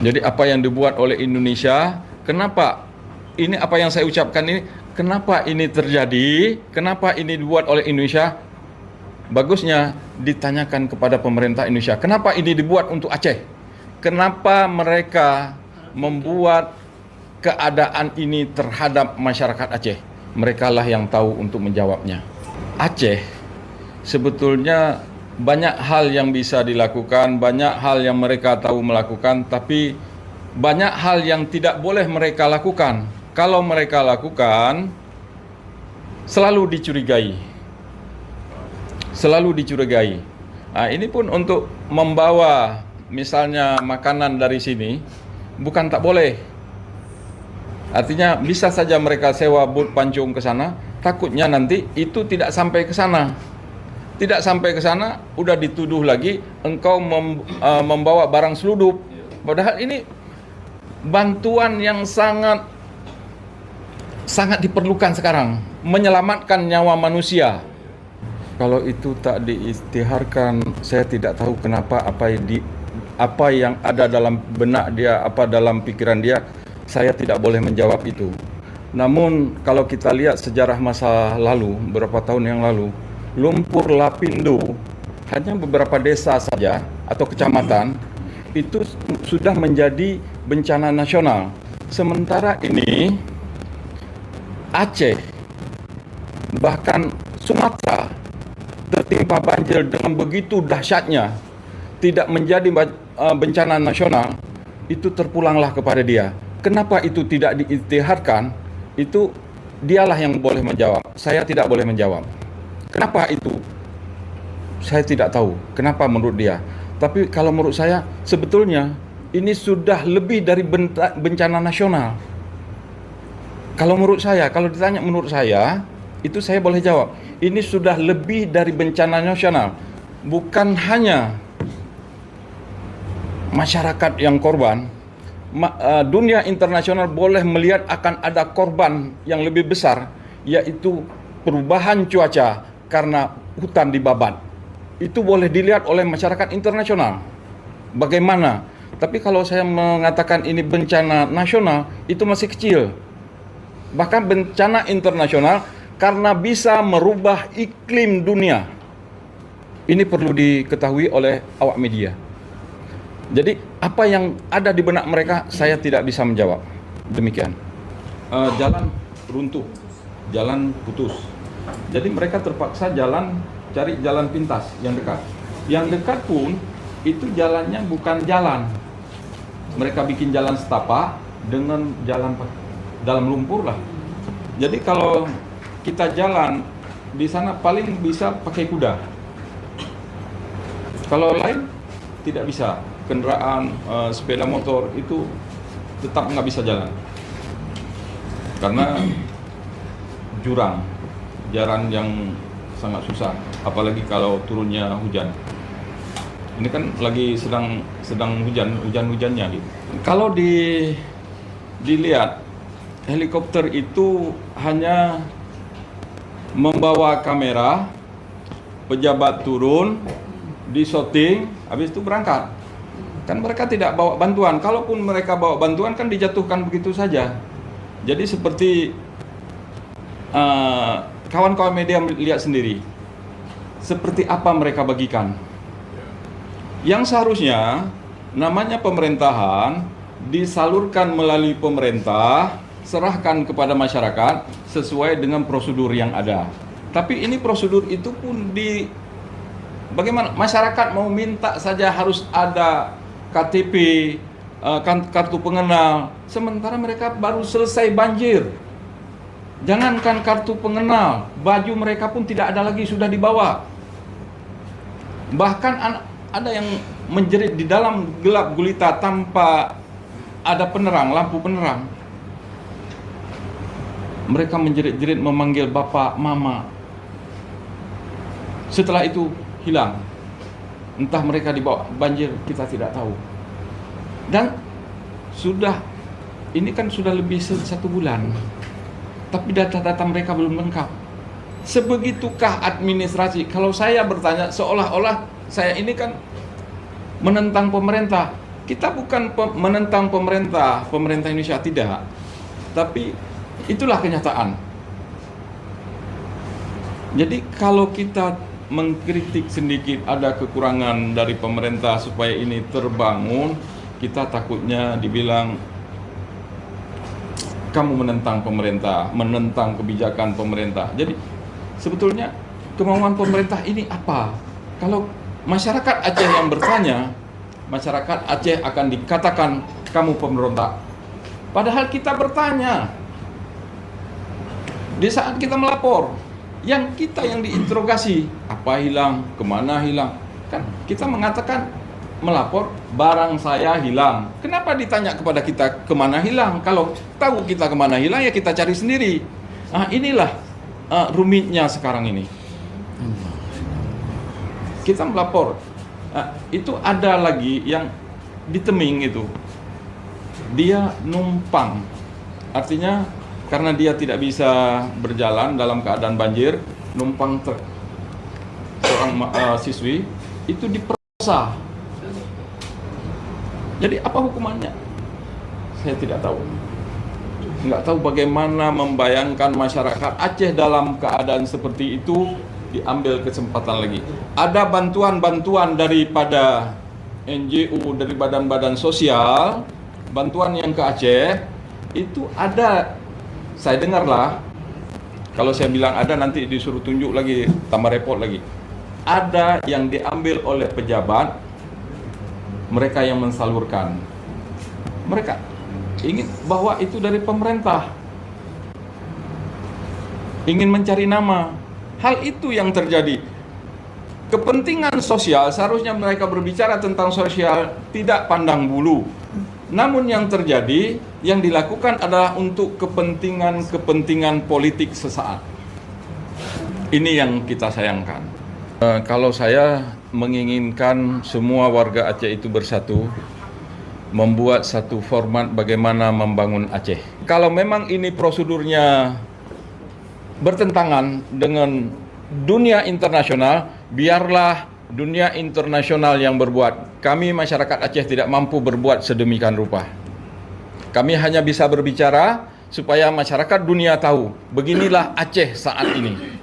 Jadi apa yang dibuat oleh Indonesia, kenapa ini apa yang saya ucapkan ini, kenapa ini terjadi, kenapa ini dibuat oleh Indonesia? Bagusnya ditanyakan kepada pemerintah Indonesia, kenapa ini dibuat untuk Aceh? Kenapa mereka membuat keadaan ini terhadap masyarakat Aceh? Mereka lah yang tahu untuk menjawabnya. Aceh sebetulnya banyak hal yang bisa dilakukan, banyak hal yang mereka tahu melakukan, tapi banyak hal yang tidak boleh mereka lakukan. Kalau mereka lakukan, selalu dicurigai. Selalu dicurigai. Nah, ini pun untuk membawa misalnya makanan dari sini, bukan tak boleh. Artinya bisa saja mereka sewa bot pancung ke sana, takutnya nanti itu tidak sampai ke sana. Tidak sampai ke sana, udah dituduh lagi engkau membawa barang selundup. Padahal ini bantuan yang sangat diperlukan sekarang, menyelamatkan nyawa manusia. Kalau itu tak diisytiharkan, saya tidak tahu kenapa apa yang ada dalam benak dia, apa dalam pikiran dia, saya tidak boleh menjawab itu. Namun kalau kita lihat sejarah masa lalu, beberapa tahun yang lalu, lumpur Lapindo, hanya beberapa desa saja atau kecamatan, itu sudah menjadi bencana nasional. Sementara ini Aceh, bahkan Sumatera tertimpa banjir dengan begitu dahsyatnya, tidak menjadi bencana nasional, itu terpulanglah kepada dia. Kenapa itu tidak diisytiharkan? Itu dialah yang boleh menjawab. Saya tidak boleh menjawab. Kenapa itu? Saya tidak tahu. Kenapa menurut dia? Tapi kalau menurut saya, sebetulnya ini sudah lebih dari bencana nasional. Kalau menurut saya, kalau ditanya menurut saya, itu saya boleh jawab. Ini sudah lebih dari bencana nasional. Bukan hanya masyarakat yang korban, dunia internasional boleh melihat akan ada korban yang lebih besar, yaitu perubahan cuaca karena hutan dibabat. Itu boleh dilihat oleh masyarakat internasional. Bagaimana? Tapi kalau saya mengatakan ini bencana nasional, itu masih kecil. Bahkan bencana internasional karena bisa merubah iklim dunia. Ini perlu diketahui oleh awak media. Jadi apa yang ada di benak mereka, saya tidak bisa menjawab. Demikian. Jalan runtuh, jalan putus. Jadi mereka terpaksa cari jalan pintas yang dekat. Yang dekat pun itu jalannya bukan jalan. Mereka bikin jalan setapak dengan jalan dalam lumpur lah. Jadi kalau kita jalan di sana paling bisa pakai kuda. Kalau lain tidak bisa. Kendaraan sepeda motor itu tetap nggak bisa jalan karena jalan yang sangat susah, apalagi kalau turunnya hujan. Ini kan lagi sedang hujannya gitu. Kalau dilihat helikopter itu hanya membawa kamera, pejabat turun, di shooting, habis itu berangkat. Kan mereka tidak bawa bantuan. Kalaupun mereka bawa bantuan kan dijatuhkan begitu saja. Jadi seperti kawan-kawan media lihat sendiri, seperti apa mereka bagikan. Yang seharusnya namanya pemerintahan disalurkan melalui pemerintah, serahkan kepada masyarakat sesuai dengan prosedur yang ada. Tapi ini prosedur itu pun bagaimana masyarakat mau minta saja harus ada KTP, kartu pengenal, sementara mereka baru selesai banjir. Jangankan kartu pengenal, baju mereka pun tidak ada lagi, sudah dibawa. Bahkan ada yang menjerit di dalam gelap gulita tanpa ada penerang, lampu penerang. Mereka menjerit-jerit memanggil bapak, mama. Setelah itu hilang. Entah mereka dibawa banjir, kita tidak tahu. Dan ini kan sudah lebih 1 bulan, tapi data-data mereka belum lengkap. Sebegitukah administrasi? Kalau saya bertanya, seolah-olah saya ini kan menentang pemerintah. Kita bukan menentang pemerintah Indonesia, tidak. Tapi itulah kenyataan. Jadi kalau kita mengkritik sedikit ada kekurangan dari pemerintah supaya ini terbangun, kita takutnya dibilang kamu menentang pemerintah, menentang kebijakan pemerintah. Jadi sebetulnya kemauan pemerintah ini apa? Kalau masyarakat Aceh yang bertanya, masyarakat Aceh akan dikatakan kamu pemberontak. Padahal kita bertanya. Di saat kita melapor, yang kita yang diinterogasi, apa hilang, kemana hilang. Kan kita mengatakan melapor, barang saya hilang. Kenapa ditanya kepada kita kemana hilang? Kalau tahu kita kemana hilang, ya kita cari sendiri. Nah, inilah rumitnya sekarang ini. Kita melapor. Itu ada lagi yang di Teming itu. Dia numpang. Artinya karena dia tidak bisa berjalan dalam keadaan banjir, numpang truk. Seorang siswi itu diperkosa. Jadi apa hukumannya? Saya tidak tahu. Nggak tahu bagaimana membayangkan masyarakat Aceh dalam keadaan seperti itu diambil kesempatan lagi. Ada bantuan-bantuan daripada NGO, dari badan-badan sosial, bantuan yang ke Aceh, itu ada, saya dengarlah, kalau saya bilang ada nanti disuruh tunjuk lagi, tambah repot lagi. Ada yang diambil oleh pejabat, mereka yang mensalurkan. Mereka ingin bahwa itu dari pemerintah, ingin mencari nama. Hal itu yang terjadi. Kepentingan sosial, seharusnya mereka berbicara tentang sosial, tidak pandang bulu. Namun yang terjadi, yang dilakukan adalah untuk kepentingan politik sesaat. Ini yang kita sayangkan. Kalau saya menginginkan semua warga Aceh itu bersatu, membuat satu format bagaimana membangun Aceh. Kalau memang ini prosedurnya bertentangan dengan dunia internasional, biarlah dunia internasional yang berbuat. Kami masyarakat Aceh tidak mampu berbuat sedemikian rupa. Kami hanya bisa berbicara supaya masyarakat dunia tahu beginilah Aceh saat ini.